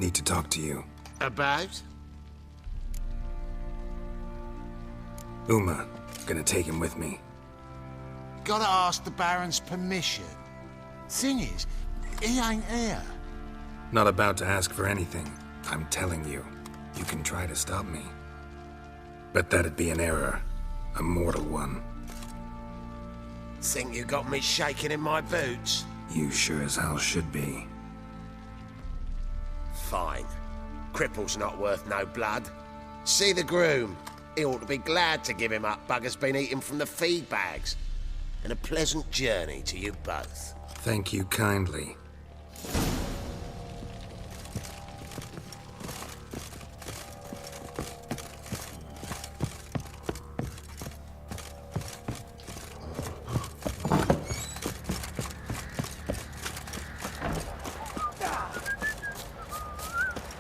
Need to talk to you. About? Uma. Gonna take him with me. Gotta ask the Baron's permission. Thing is, he ain't here. Not about to ask for anything. I'm telling you. You can try to stop me. But that'd be an error. A mortal one. Think you got me shaking in my boots? You sure as hell should be. Fine. Cripple's not worth no blood. See the groom. He ought to be glad to give him up. Bugger's been eating from the feed bags. And a pleasant journey to you both. Thank you kindly.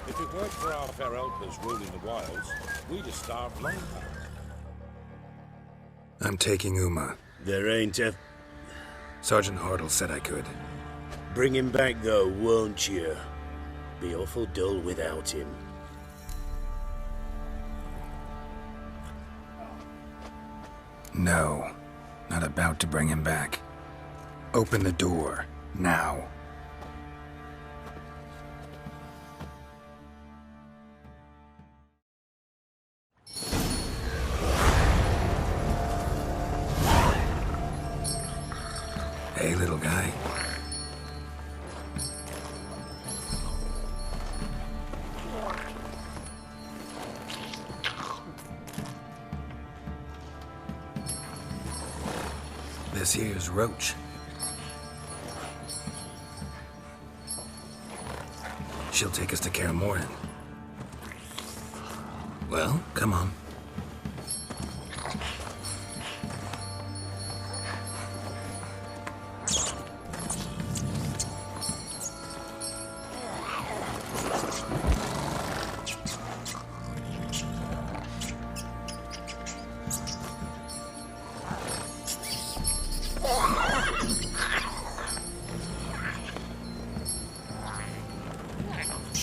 If it weren't for our fair elders ruling the wilds, we'd have starved long past. I'm taking Uma. There ain't a... Sergeant Hartle said I could. Bring him back though, won't you? Be awful dull without him. No. Not about to bring him back. Open the door. Now. Hey, little guy. This here's Roach. She'll take us to Kaer Morhan. Well, come on.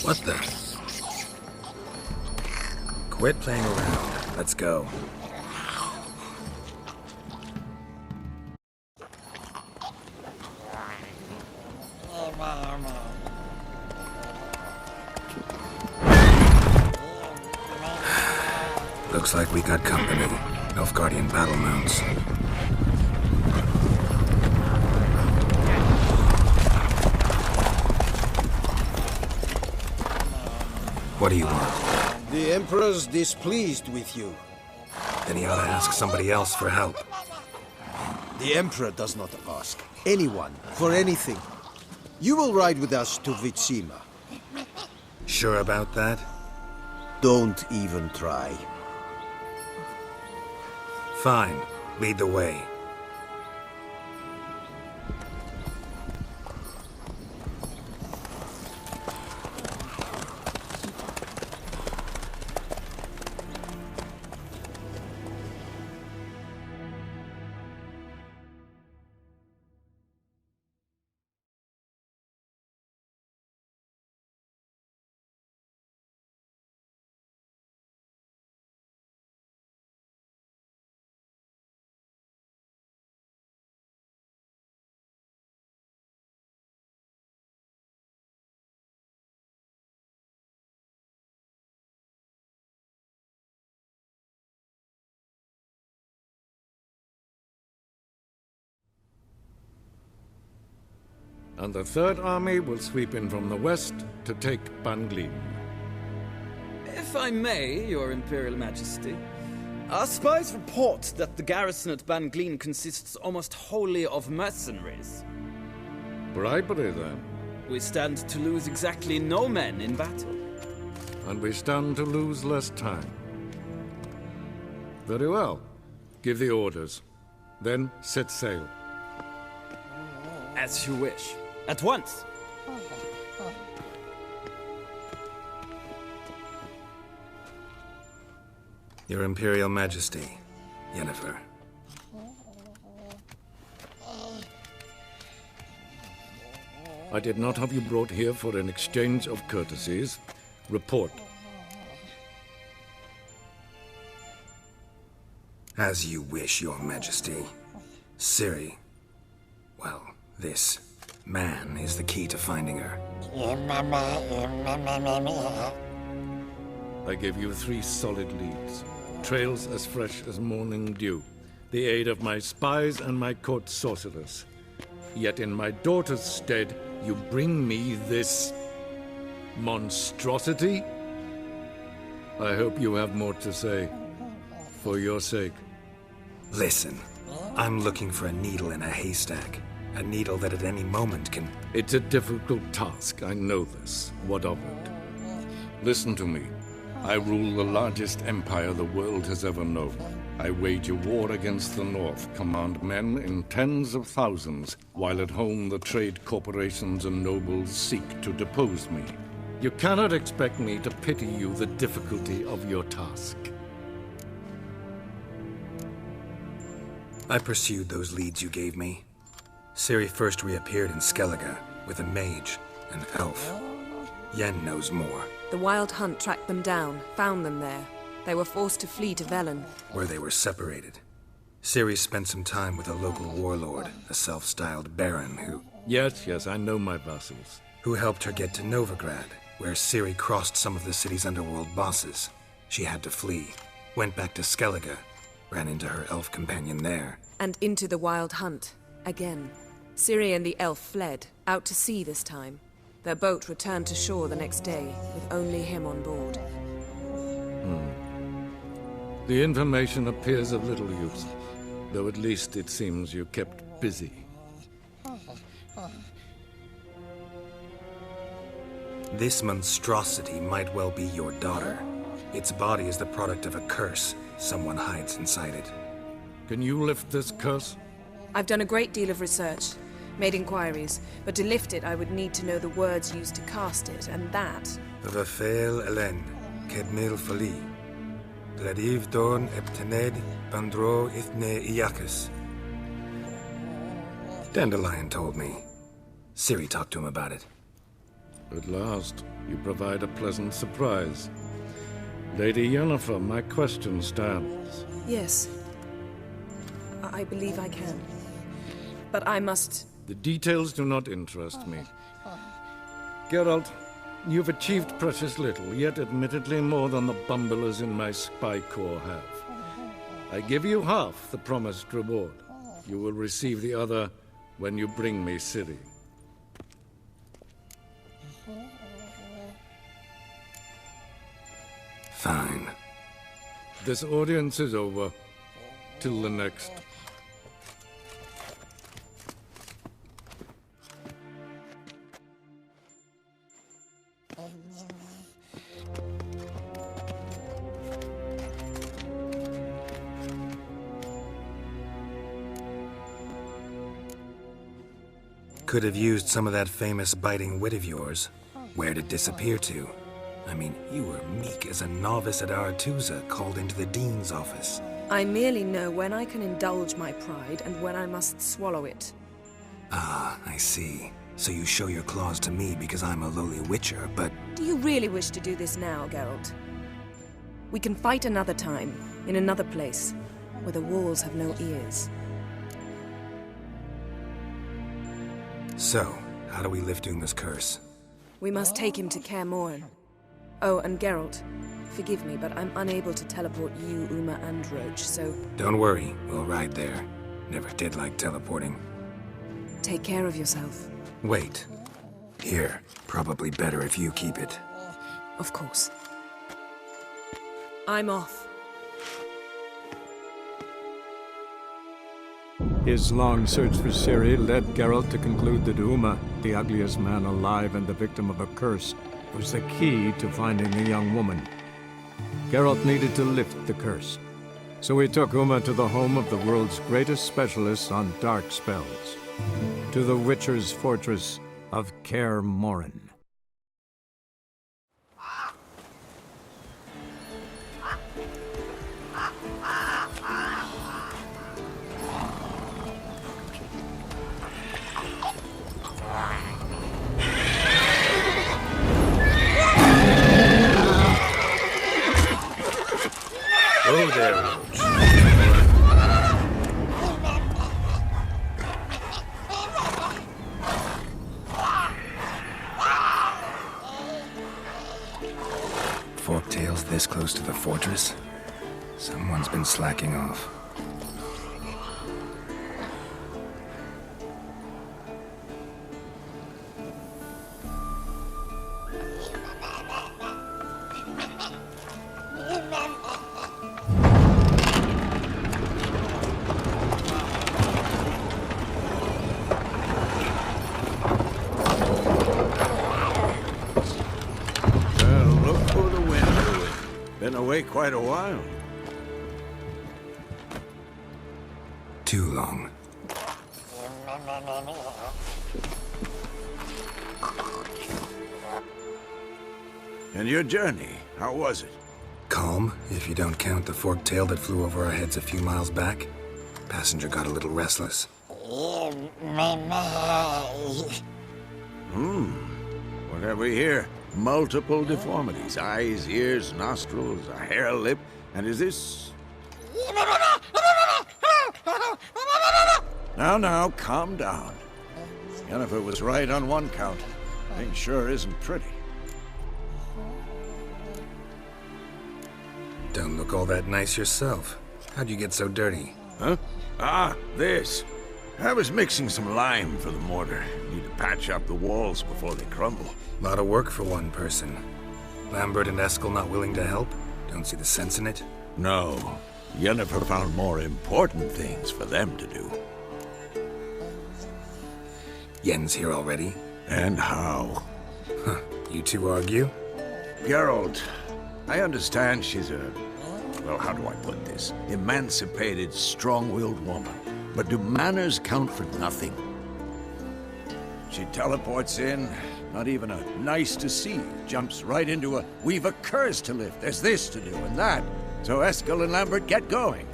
What the? Quit playing around. Let's go. Looks like we got company. Nilfgaardian battle mounts. What do you want? The Emperor's displeased with you. Then he ought to ask somebody else for help. The Emperor does not ask anyone for anything. You will ride with us to Vitsima. Sure about that? Don't even try. Fine. Lead the way. And the Third Army will sweep in from the west to take Banglin. If I may, Your Imperial Majesty, our spies report that the garrison at Banglin consists almost wholly of mercenaries. Bribery, then. We stand to lose exactly no men in battle. And we stand to lose less time. Very well. Give the orders. Then set sail. As you wish. At once! Your Imperial Majesty, Yennefer. I did not have you brought here for an exchange of courtesies. Report. As you wish, Your Majesty. Ciri. Well, this man is the key to finding her. I gave you 3 solid leads. Trails as fresh as morning dew. The aid of my spies and my court sorcerers. Yet in my daughter's stead, you bring me this monstrosity? I hope you have more to say. For your sake. Listen, I'm looking for a needle in a haystack. A needle that at any moment can... It's a difficult task, I know this. What of it? Listen to me. I rule the largest empire the world has ever known. I wage a war against the North, command men in tens of thousands, while at home the trade corporations and nobles seek to depose me. You cannot expect me to pity you the difficulty of your task. I pursued those leads you gave me. Ciri first reappeared in Skellige with a mage, an elf. Yen knows more. The Wild Hunt tracked them down, found them there. They were forced to flee to Velen. Where they were separated. Ciri spent some time with a local warlord, a self-styled baron who... Yes, I know my vassals. Who helped her get to Novigrad, where Ciri crossed some of the city's underworld bosses. She had to flee, went back to Skellige, ran into her elf companion there. And into the Wild Hunt, again. Ciri and the elf fled, out to sea this time. Their boat returned to shore the next day, with only him on board. The information appears of little use, though at least it seems you kept busy. This monstrosity might well be your daughter. Its body is the product of a curse someone hides inside it. Can you lift this curse? I've done a great deal of research, made inquiries, but to lift it I would need to know the words used to cast it, and that... Vafel Elen, Kedmil Fali. Gladiv Dorn Eptened Bandro Ithne Iacus. Dandelion told me. Ciri talked to him about it. At last, you provide a pleasant surprise. Lady Yennefer, my question stands. Yes. I believe I can. But I must... The details do not interest me. Geralt, you've achieved precious little, yet admittedly more than the bumblers in my spy corps have. I give you half the promised reward. You will receive the other when you bring me Ciri. Fine. This audience is over. Till the next. Could have used some of that famous biting wit of yours. Where'd it disappear to? I mean, you were meek as a novice at Aretuza called into the Dean's office. I merely know when I can indulge my pride and when I must swallow it. Ah, I see. So you show your claws to me because I'm a lowly witcher, but... Do you really wish to do this now, Geralt? We can fight another time, in another place, where the walls have no ears. So, how do we lift Uma's curse? We must take him to Kaer Morhan. Oh, and Geralt, forgive me, but I'm unable to teleport you, Uma, and Roach, so... Don't worry, we'll ride there. Never did like teleporting. Take care of yourself. Wait. Here, probably better if you keep it. Of course. I'm off. His long search for Ciri led Geralt to conclude that Uma, the ugliest man alive and the victim of a curse, was the key to finding the young woman. Geralt needed to lift the curse, so he took Uma to the home of the world's greatest specialist on dark spells, to the Witcher's fortress of Kaer Morhan. walls this close to the fortress? Someone's been slacking off. Been away quite a while. Too long. And your journey, how was it? Calm, if you don't count the forked tail that flew over our heads a few miles back. Passenger got a little restless. What have we here? Multiple deformities. Eyes, ears, nostrils, a hair lip. And is this... Now, calm down. Yennefer was right on one count. Thing sure isn't pretty. Don't look all that nice yourself. How'd you get so dirty? Huh? Ah, this. I was mixing some lime for the mortar. Need to patch up the walls before they crumble. Lot of work for one person. Lambert and Eskel not willing to help? Don't see the sense in it? No. Yennefer found more important things for them to do. Yen's here already? And how? Huh. You two argue? Geralt, I understand she's a... well, how do I put this? Emancipated, strong-willed woman. But do manners count for nothing? She teleports in, not even a nice to see, jumps right into a we've a curse to lift, there's this to do and that. So Eskel and Lambert get going.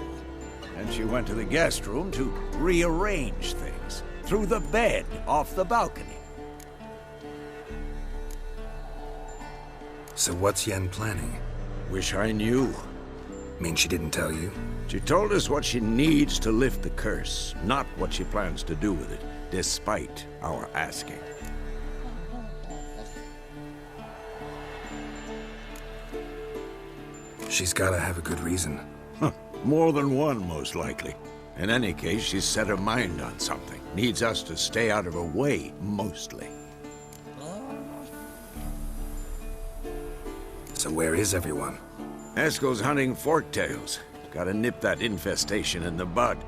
And she went to the guest room to rearrange things. Through the bed, off the balcony. So what's Yen planning? Wish I knew. Mean she didn't tell you? She told us what she needs to lift the curse, not what she plans to do with it, despite our asking. She's gotta have a good reason. Huh. More than one, most likely. In any case, she's set her mind on something. Needs us to stay out of her way, mostly. So where is everyone? Eskel's hunting forktails. Gotta nip that infestation in the bud.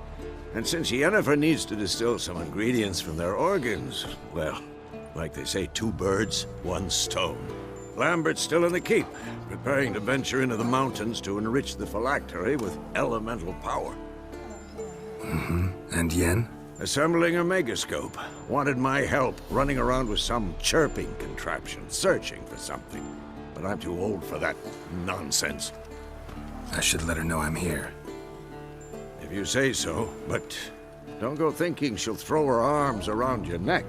And since Yennefer needs to distill some ingredients from their organs, well, like they say, 2 birds, 1 stone. Lambert's still in the keep, preparing to venture into the mountains to enrich the phylactery with elemental power. And Yen? Assembling a megascope. Wanted my help running around with some chirping contraption, searching for something. But I'm too old for that nonsense. I should let her know I'm here. If you say so, but don't go thinking she'll throw her arms around your neck.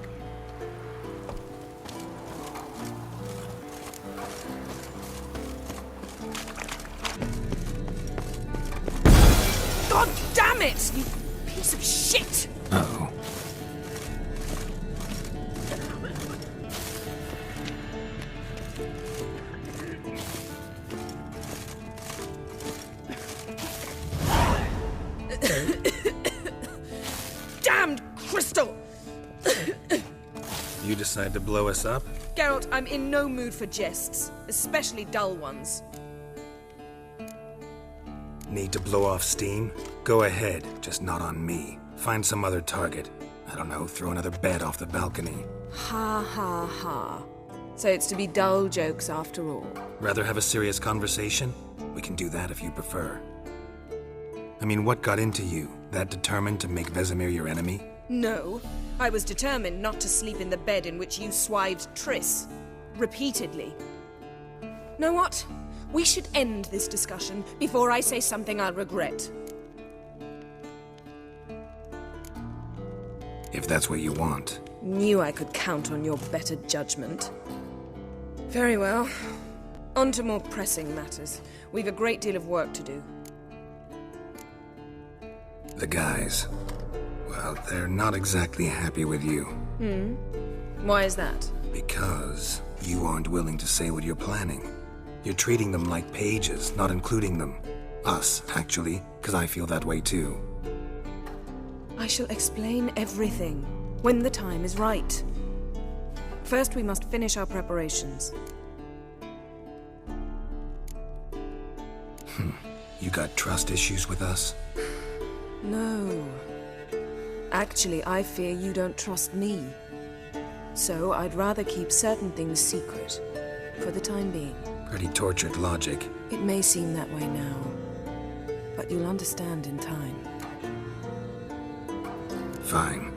God damn it! You piece of shit! Uh-oh. Damned crystal! You decide to blow us up? Geralt, I'm in no mood for jests, especially dull ones. Need to blow off steam? Go ahead, just not on me. Find some other target. I don't know, throw another bed off the balcony. Ha ha ha. So it's to be dull jokes after all. Rather have a serious conversation? We can do that if you prefer. I mean, what got into you? That determined to make Vesemir your enemy? No, I was determined not to sleep in the bed in which you swived Triss. Repeatedly. Know what? We should end this discussion before I say something I'll regret. If that's what you want. Knew I could count on your better judgment. Very well. On to more pressing matters. We've a great deal of work to do. The guys. Well, they're not exactly happy with you. Why is that? Because you aren't willing to say what you're planning. You're treating them like pages, not including them. Us, actually, because I feel that way too. I shall explain everything when the time is right. First, we must finish our preparations. You got trust issues with us? No. Actually, I fear you don't trust me. So I'd rather keep certain things secret, for the time being. Pretty tortured logic. It may seem that way now, but you'll understand in time. Fine.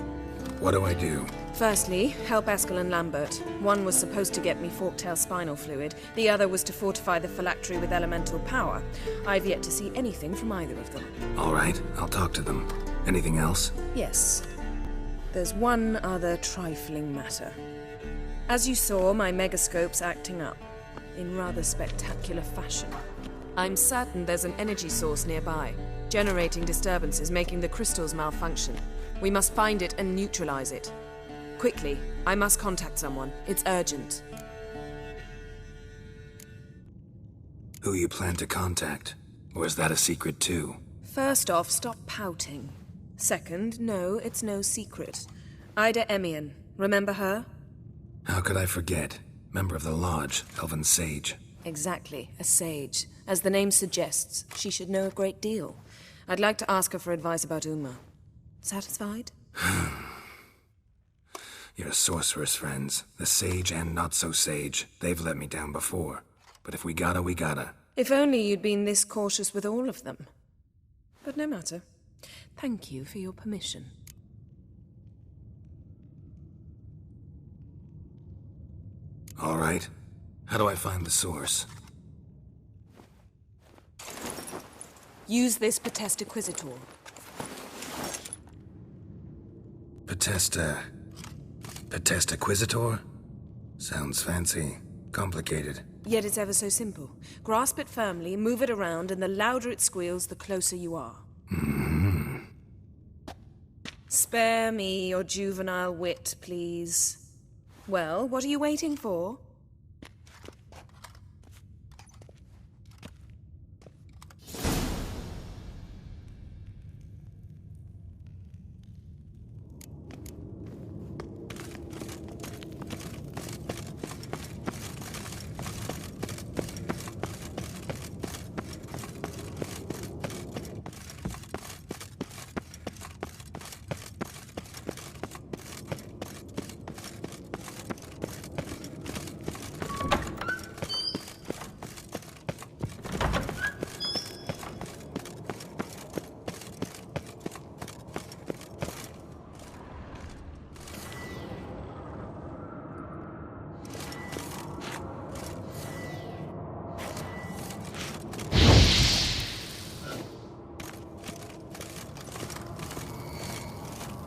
What do I do? Firstly, help Eskel and Lambert. One was supposed to get me forktail spinal fluid, the other was to fortify the phylactery with elemental power. I've yet to see anything from either of them. All right, I'll talk to them. Anything else? Yes. There's one other trifling matter. As you saw, my megascope's acting up, in rather spectacular fashion. I'm certain there's an energy source nearby, generating disturbances, making the crystals malfunction. We must find it and neutralize it. Quickly, I must contact someone. It's urgent. Who you plan to contact? Or is that a secret too? First off, stop pouting. Second, no, it's no secret. Ida Emian. Remember her? How could I forget? Member of the Lodge, Elven Sage. Exactly, a sage. As the name suggests, she should know a great deal. I'd like to ask her for advice about Uma. Satisfied? Your sorceress friends, the sage and not-so-sage, they've let me down before. But if we gotta, we gotta. If only you'd been this cautious with all of them. But no matter. Thank you for your permission. All right. How do I find the source? Use this Potesta Quisitor. Potesta Quisitor? Sounds fancy. Complicated. Yet it's ever so simple. Grasp it firmly, move it around, and the louder it squeals, the closer you are. Spare me your juvenile wit, please. Well, what are you waiting for?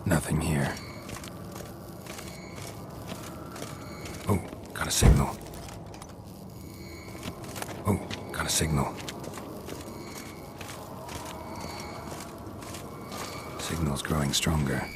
Nothing here. Oh, got a signal. Oh, got a signal. Signal's growing stronger.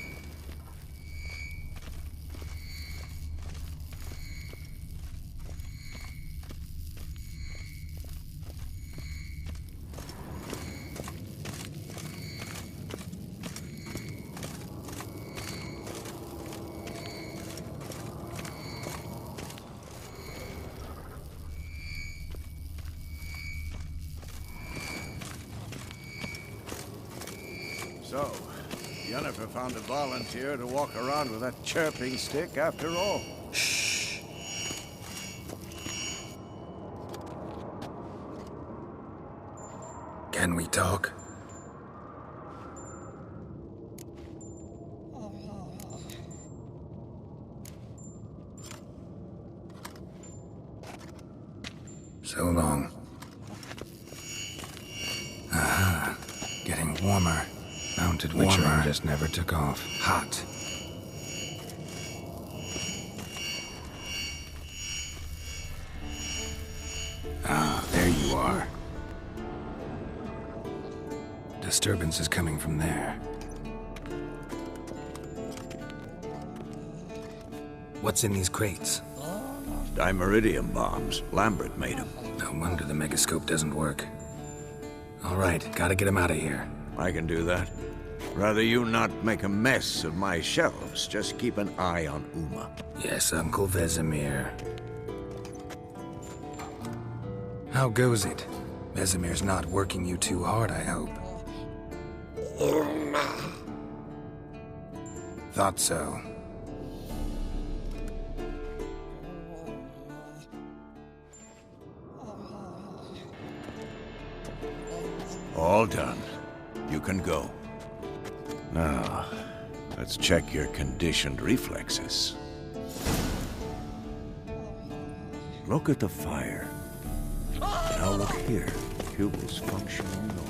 So, Yennefer found a volunteer to walk around with that chirping stick after all. Shh. Can we talk? So long. Aha. Getting warmer. Mounted Witcher just never took off. Hot. Ah, there you are. Disturbance is coming from there. What's in these crates? Dimeridium bombs. Lambert made them. No wonder the megascope doesn't work. All right, gotta get him out of here. I can do that. Rather you not make a mess of my shelves. Just keep an eye on Uma. Yes, Uncle Vesemir. How goes it? Vesemir's not working you too hard, I hope. Thought so. All done. You can go. Now, let's check your conditioned reflexes. Look at the fire. Now look here. Pupils functioning normal.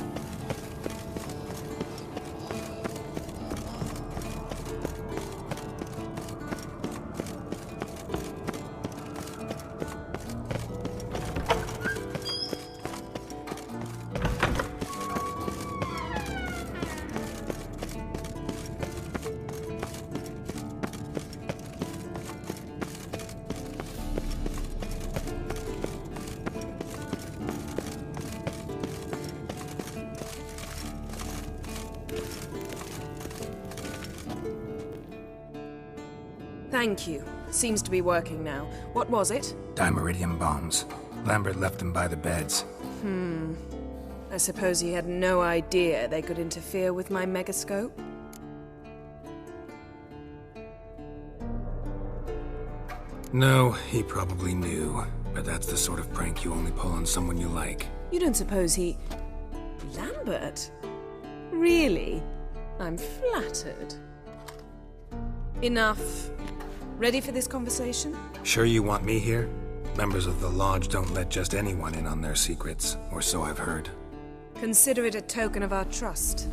Thank you. Seems to be working now. What was it? Dimeridium bombs. Lambert left them by the beds. I suppose he had no idea they could interfere with my megascope? No, he probably knew. But that's the sort of prank you only pull on someone you like. You don't suppose he... Lambert? Really? I'm flattered. Enough. Ready for this conversation? Sure you want me here? Members of the Lodge don't let just anyone in on their secrets, or so I've heard. Consider it a token of our trust.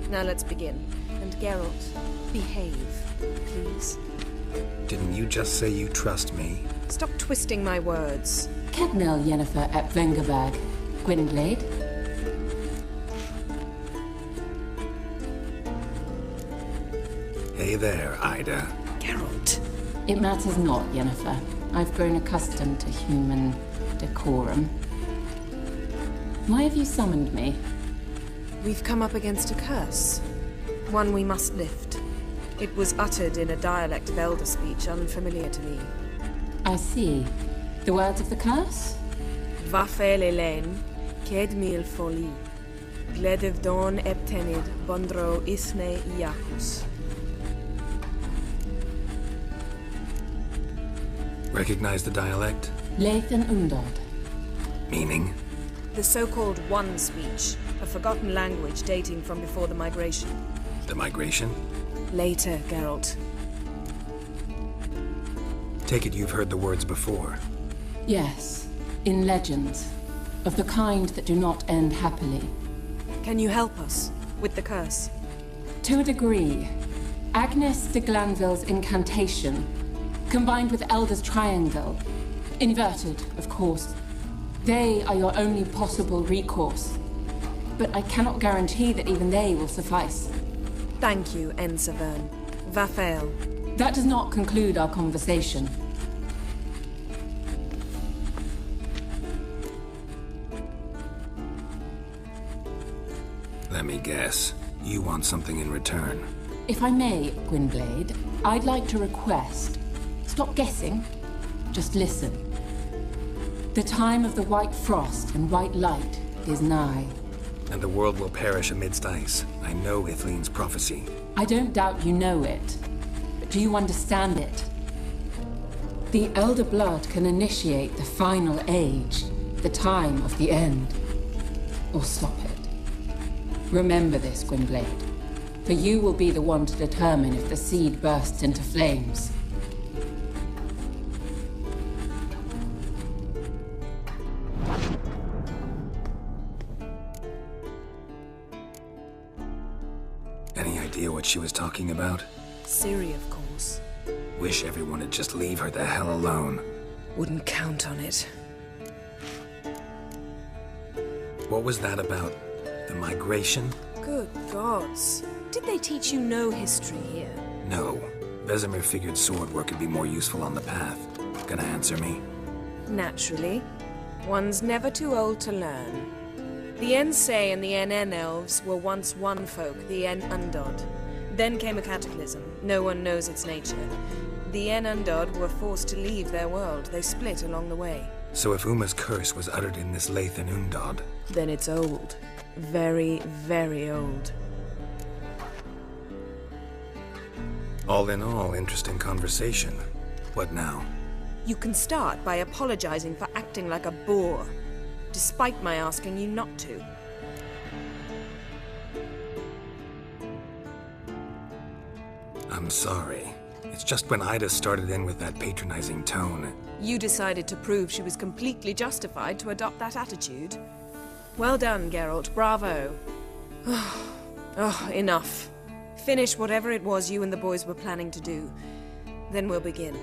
Now let's begin. And Geralt, behave, please. Didn't you just say you trust me? Stop twisting my words. Kednel Yennefer at Vengerberg. Gwynblade. Hey there, Ida. Geralt. It matters not, Yennefer. I've grown accustomed to human decorum. Why have you summoned me? We've come up against a curse. One we must lift. It was uttered in a dialect of Elder speech unfamiliar to me. I see. The words of the curse? Vafel Elaine, Ked mil foli, Gledev don eptenid bondro isne iacus. Recognize the dialect? Lathan Undod. Meaning? The so-called One speech, a forgotten language dating from before the migration. The migration? Later, Geralt. Take it you've heard the words before. Yes, in legends. Of the kind that do not end happily. Can you help us with the curse? To a degree. Agnes de Glanville's incantation, combined with Elder's triangle, inverted, of course. They are your only possible recourse. But I cannot guarantee that even they will suffice. Thank you, Ensavern. Vafel. That does not conclude our conversation. Let me guess. You want something in return. If I may, Gwynblade, I'd like to request... Stop guessing. Just listen. The time of the white frost and white light is nigh. And the world will perish amidst ice. I know Ithleen's prophecy. I don't doubt you know it. But do you understand it? The Elder Blood can initiate the final age, the time of the end. Or stop it. Remember this, Gwynblade. For you will be the one to determine if the seed bursts into flames. Any idea what she was talking about? Ciri, of course. Wish everyone would just leave her the hell alone. Wouldn't count on it. What was that about? The migration? Good gods. Did they teach you no history here? No. Vesemir figured sword work would be more useful on the path. Gonna answer me? Naturally. One's never too old to learn. The Ensei and the NN elves were once one folk, the En Undod. Then came a cataclysm. No one knows its nature. The En Undod were forced to leave their world. They split along the way. So if Uma's curse was uttered in this Lathan Undod, then it's old. Very, very old. All in all, interesting conversation. What now? You can start by apologizing for acting like a boor, despite my asking you not to. I'm sorry. It's just when Ida started in with that patronizing tone. You decided to prove she was completely justified to adopt that attitude. Well done, Geralt. Bravo. Oh, enough. Finish whatever it was you and the boys were planning to do. Then we'll begin.